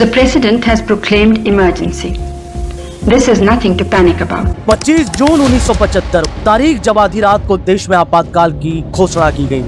The president has proclaimed emergency. This is nothing to panic about. 25 जून 1975 तारीख जब आधी रात को देश में आपातकाल की घोषणा की गई।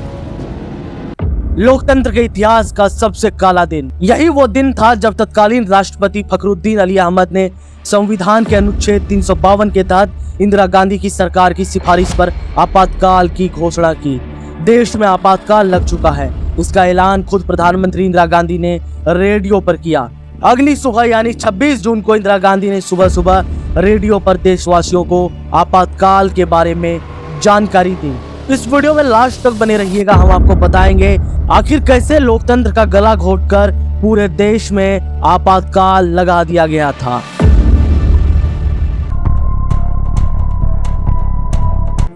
लोकतंत्र के इतिहास का सबसे काला दिन। यही वो दिन था जब तत्कालीन राष्ट्रपति फखरुद्दीन अली अहमद ने संविधान के अनुच्छेद 352 के तहत इंदिरा गांधी की सरकार की सिफारिश पर आपातकाल की घोषणा की। देश में आपातकाल लग चुका है, इसका ऐलान खुद प्रधानमंत्री इंदिरा गांधी ने रेडियो पर किया। अगली सुबह यानी 26 जून को इंदिरा गांधी ने सुबह सुबह रेडियो पर देशवासियों को आपातकाल के बारे में जानकारी दी। इस वीडियो में लास्ट तक बने रहिएगा, हम आपको बताएंगे आखिर कैसे लोकतंत्र का गला घोटकर पूरे देश में आपातकाल लगा दिया गया था।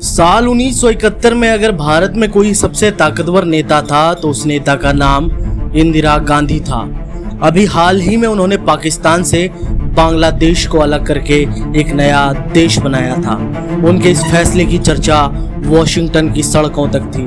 साल 1971 में अगर भारत में कोई सबसे ताकतवर नेता था तो उस नेता का नाम इंदिरा गांधी था। अभी हाल ही में उन्होंने पाकिस्तान से बांग्लादेश को अलग करके एक नया देश बनाया था। उनके इस फैसले की चर्चा वॉशिंगटन की सड़कों तक थी।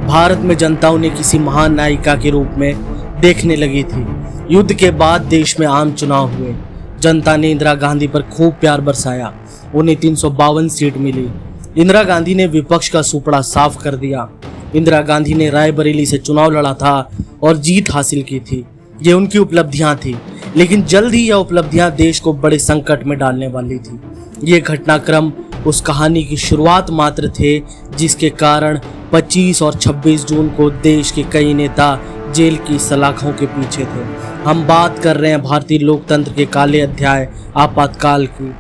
भारत में जनता उन्हें किसी महान नायिका के रूप में देखने लगी थी। युद्ध के बाद देश में आम चुनाव हुए। जनता ने इंदिरा गांधी पर खूब प्यार बरसाया। उन्हें 352 सीट मिली। इंदिरा गांधी ने विपक्ष का सुपड़ा साफ कर दिया। इंदिरा गांधी ने रायबरेली से चुनाव लड़ा था और जीत हासिल की थी। ये उनकी उपलब्धियां थी, लेकिन जल्द ही यह उपलब्धियां देश को बड़े संकट में डालने वाली थी। ये घटनाक्रम उस कहानी की शुरुआत मात्र थे जिसके कारण 25 और 26 जून को देश के कई नेता जेल की सलाखों के पीछे थे। हम बात कर रहे हैं भारतीय लोकतंत्र के काले अध्याय आपातकाल की।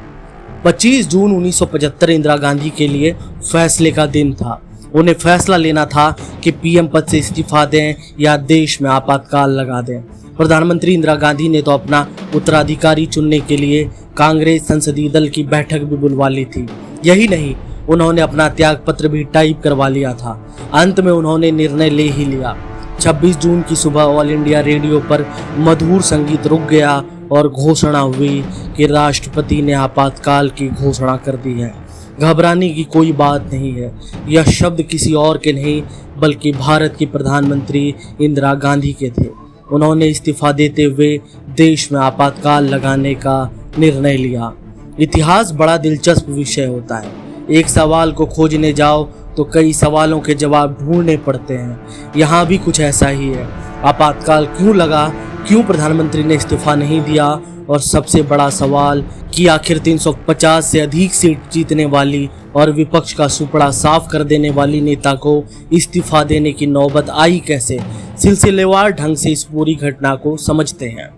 25 जून 1975 इंदिरा गांधी के लिए फैसले का दिन था। उन्हें फैसला लेना था कि पीएम पद से इस्तीफा दें या देश में आपातकाल लगा दें। प्रधानमंत्री इंदिरा गांधी ने तो अपना उत्तराधिकारी चुनने के लिए कांग्रेस संसदीय दल की बैठक भी बुलवा ली थी। यही नहीं, उन्होंने अपना त्याग पत्र भी टाइप करवा लिया था। अंत में उन्होंने निर्णय ले ही लिया। 26 जून की सुबह ऑल इंडिया रेडियो पर मधुर संगीत रुक गया और घोषणा हुई कि राष्ट्रपति ने आपातकाल की घोषणा कर दी है। घबराने की कोई बात नहीं है। यह शब्द किसी और के नहीं बल्कि भारत की प्रधानमंत्री इंदिरा गांधी के थे। उन्होंने इस्तीफा देते हुए देश में आपातकाल लगाने का निर्णय लिया। इतिहास बड़ा दिलचस्प विषय होता है। एक सवाल को खोजने जाओ तो कई सवालों के जवाब ढूंढने पड़ते हैं। यहाँ भी कुछ ऐसा ही है। आपातकाल क्यों लगा, क्यों प्रधानमंत्री ने इस्तीफा नहीं दिया, और सबसे बड़ा सवाल कि आखिर 350 से अधिक सीट जीतने वाली और विपक्ष का सुपड़ा साफ कर देने वाली नेता को इस्तीफा देने की नौबत आई कैसे। सिलसिलेवार ढंग से इस पूरी घटना को समझते हैं।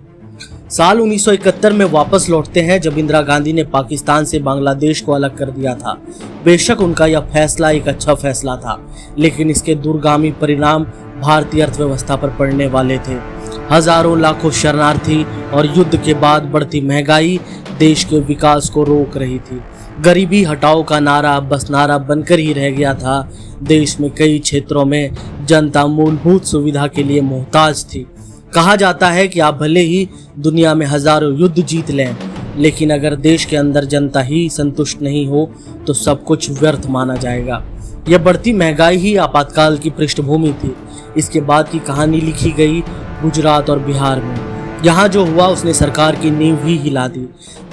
साल 1971 में वापस लौटते हैं जब इंदिरा गांधी ने पाकिस्तान से बांग्लादेश को अलग कर दिया था। बेशक उनका यह फैसला एक अच्छा फैसला था, लेकिन इसके दूरगामी परिणाम भारतीय अर्थव्यवस्था पर पड़ने वाले थे। हजारों लाखों शरणार्थी और युद्ध के बाद बढ़ती महंगाई देश के विकास को रोक रही थी। गरीबी हटाओ का नारा बस नारा बनकर ही रह गया था। देश में कई क्षेत्रों में जनता मूलभूत सुविधा के लिए मोहताज थी। कहा जाता है कि आप भले ही दुनिया में हजारों युद्ध जीत लें, लेकिन अगर देश के अंदर जनता ही संतुष्ट नहीं हो तो सब कुछ व्यर्थ माना जाएगा। यह बढ़ती महंगाई ही आपातकाल की पृष्ठभूमि थी। इसके बाद की कहानी लिखी गई गुजरात और बिहार में। यहाँ जो हुआ उसने सरकार की नींव ही हिला दी।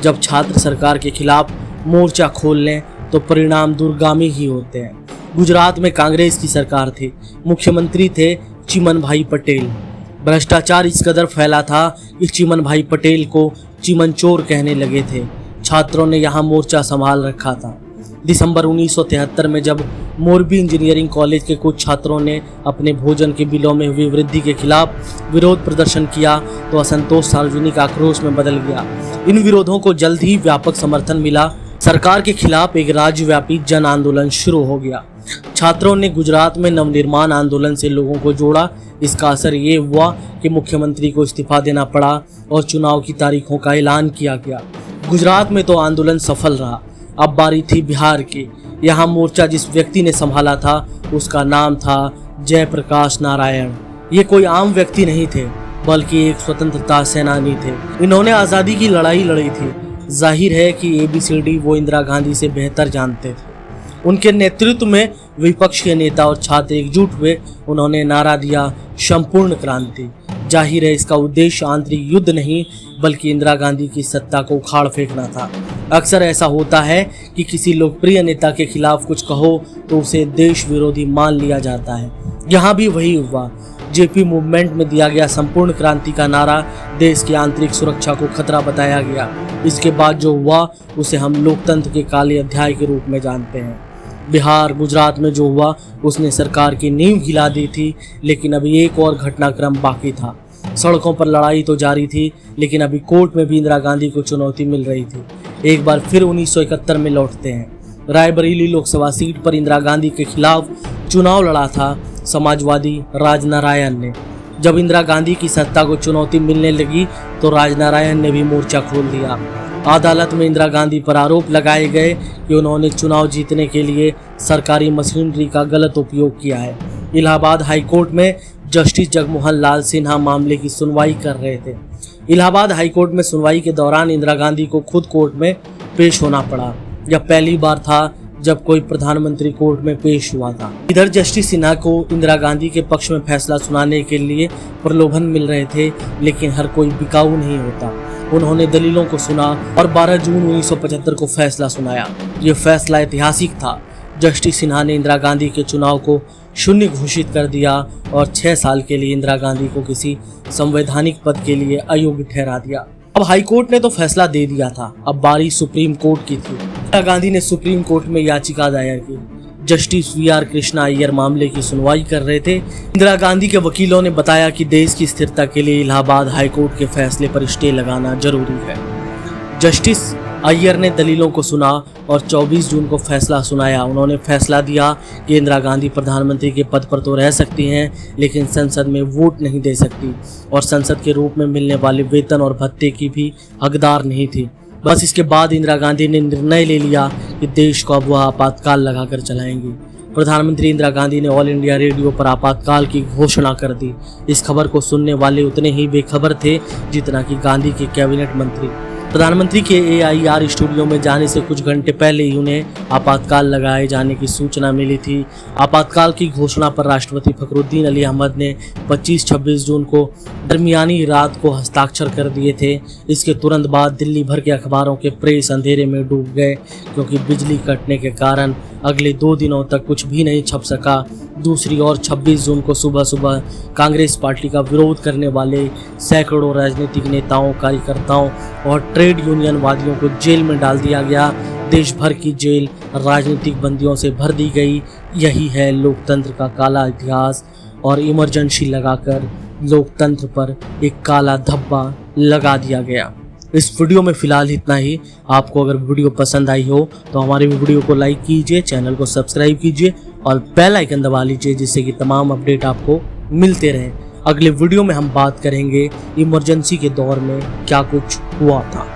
जब छात्र सरकार के खिलाफ मोर्चा खोल लें तो परिणाम दूरगामी ही होते हैं। गुजरात में कांग्रेस की सरकार थी। मुख्यमंत्री थे चिमन भाई पटेल। भ्रष्टाचार इस कदर फैला था कि चिमन भाई पटेल को चिमन चोर कहने लगे थे। छात्रों ने यहाँ मोर्चा संभाल रखा था। दिसंबर 1973 में जब मोरबी इंजीनियरिंग कॉलेज के कुछ छात्रों ने अपने भोजन के बिलों में हुई वृद्धि के खिलाफ विरोध प्रदर्शन किया तो असंतोष सार्वजनिक आक्रोश में बदल गया। इन विरोधों को जल्द ही व्यापक समर्थन मिला। सरकार के खिलाफ एक राज्यव्यापी जन आंदोलन शुरू हो गया। छात्रों ने गुजरात में नवनिर्माण आंदोलन से लोगों को जोड़ा। इसका असर ये हुआ कि मुख्यमंत्री को इस्तीफा देना पड़ा और चुनाव की तारीखों का ऐलान किया गया। गुजरात में तो आंदोलन सफल रहा। अब बारी थी बिहार की। यहाँ मोर्चा जिस व्यक्ति ने संभाला था उसका नाम था जयप्रकाश नारायण। ये कोई आम व्यक्ति नहीं थे बल्कि एक स्वतंत्रता सेनानी थे। इन्होंने आज़ादी की लड़ाई लड़ी थी। जाहिर है कि ABCD वो इंदिरा गांधी से बेहतर जानते थे। उनके नेतृत्व में विपक्ष के नेता और छात्र एकजुट हुए। उन्होंने नारा दिया संपूर्ण क्रांति। जाहिर है इसका उद्देश्य आंतरिक युद्ध नहीं बल्कि इंदिरा गांधी की सत्ता को उखाड़ फेंकना था। अक्सर ऐसा होता है कि किसी लोकप्रिय नेता के खिलाफ कुछ कहो तो उसे देश विरोधी मान लिया जाता है। यहाँ भी वही हुआ। जेपी मूवमेंट में दिया गया संपूर्ण क्रांति का नारा देश की आंतरिक सुरक्षा को खतरा बताया गया। इसके बाद जो हुआ उसे हम लोकतंत्र के काले अध्याय के रूप में जानते हैं। बिहार गुजरात में जो हुआ उसने सरकार की नींव हिला दी थी, लेकिन अभी एक और घटनाक्रम बाकी था। सड़कों पर लड़ाई तो जारी थी, लेकिन अभी कोर्ट में भी इंदिरा गांधी को चुनौती मिल रही थी। एक बार फिर 1971 में लौटते हैं। रायबरेली लोकसभा सीट पर इंदिरा गांधी के खिलाफ चुनाव लड़ा था समाजवादी राजनारायण ने। जब इंदिरा गांधी की सत्ता को चुनौती मिलने लगी तो राजनारायण ने भी मोर्चा खोल दिया। अदालत में इंदिरा गांधी पर आरोप लगाए गए कि उन्होंने चुनाव जीतने के लिए सरकारी मशीनरी का गलत उपयोग किया है। इलाहाबाद हाई कोर्ट में जस्टिस जगमोहन लाल सिन्हा मामले की सुनवाई कर रहे थे। इलाहाबाद हाई कोर्ट में सुनवाई के दौरान इंदिरा गांधी को खुद कोर्ट में पेश होना पड़ा। यह पहली बार था जब कोई प्रधानमंत्री कोर्ट में पेश हुआ था। इधर जस्टिस सिन्हा को इंदिरा गांधी के पक्ष में फैसला सुनाने के लिए प्रलोभन मिल रहे थे, लेकिन हर कोई बिकाऊ नहीं होता। उन्होंने दलीलों को सुना और 12 जून 1975 को फैसला सुनाया। ये फैसला ऐतिहासिक था। जस्टिस सिन्हा ने इंदिरा गांधी के चुनाव को शून्य घोषित कर दिया और 6 साल के लिए इंदिरा गांधी को किसी संवैधानिक पद के लिए अयोग्य ठहरा दिया। अब हाई कोर्ट ने तो फैसला दे दिया था, अब बारी सुप्रीम कोर्ट की थी। इंदिरा गांधी ने सुप्रीम कोर्ट में याचिका दायर की। जस्टिस VR कृष्णा अय्यर मामले की सुनवाई कर रहे थे। इंदिरा गांधी के वकीलों ने बताया कि देश की स्थिरता के लिए इलाहाबाद हाई कोर्ट के फैसले पर स्टे लगाना जरूरी है। जस्टिस अय्यर ने दलीलों को सुना और 24 जून को फैसला सुनाया। उन्होंने फैसला दिया कि इंदिरा गांधी प्रधानमंत्री के पद पर तो रह सकती हैं, लेकिन संसद में वोट नहीं दे सकती और संसद के रूप में मिलने वाले वेतन और भत्ते की भी हकदार नहीं थी। बस इसके बाद इंदिरा गांधी ने निर्णय ले लिया कि देश को अब वह आपातकाल लगाकर चलाएंगी। प्रधानमंत्री इंदिरा गांधी ने ऑल इंडिया रेडियो पर आपातकाल की घोषणा कर दी। इस खबर को सुनने वाले उतने ही बेखबर थे जितना कि गांधी के कैबिनेट मंत्री। प्रधानमंत्री के AIR स्टूडियो में जाने से कुछ घंटे पहले ही उन्हें आपातकाल लगाए जाने की सूचना मिली थी। आपातकाल की घोषणा पर राष्ट्रपति फखरुद्दीन अली अहमद ने 25-26 जून को दरमियानी रात को हस्ताक्षर कर दिए थे। इसके तुरंत बाद दिल्ली भर के अखबारों के प्रेस अंधेरे में डूब गए, क्योंकि बिजली कटने के कारण अगले 2 दिनों तक कुछ भी नहीं छप सका। दूसरी ओर 26 जून को सुबह सुबह कांग्रेस पार्टी का विरोध करने वाले सैकड़ों राजनीतिक नेताओं, कार्यकर्ताओं और ट्रेड यूनियन वादियों को जेल में डाल दिया गया। देश भर की जेल राजनीतिक बंदियों से भर दी गई। यही है लोकतंत्र का काला इतिहास और इमरजेंसी लगाकर लोकतंत्र पर एक काला धब्बा लगा दिया गया। इस वीडियो में फिलहाल इतना ही। आपको अगर वीडियो पसंद आई हो तो हमारे वीडियो को लाइक कीजिए, चैनल को सब्सक्राइब कीजिए और बेल आइकन दबा लीजिए, जिससे कि तमाम अपडेट आपको मिलते रहें। अगले वीडियो में हम बात करेंगे इमरजेंसी के दौर में क्या कुछ हुआ था।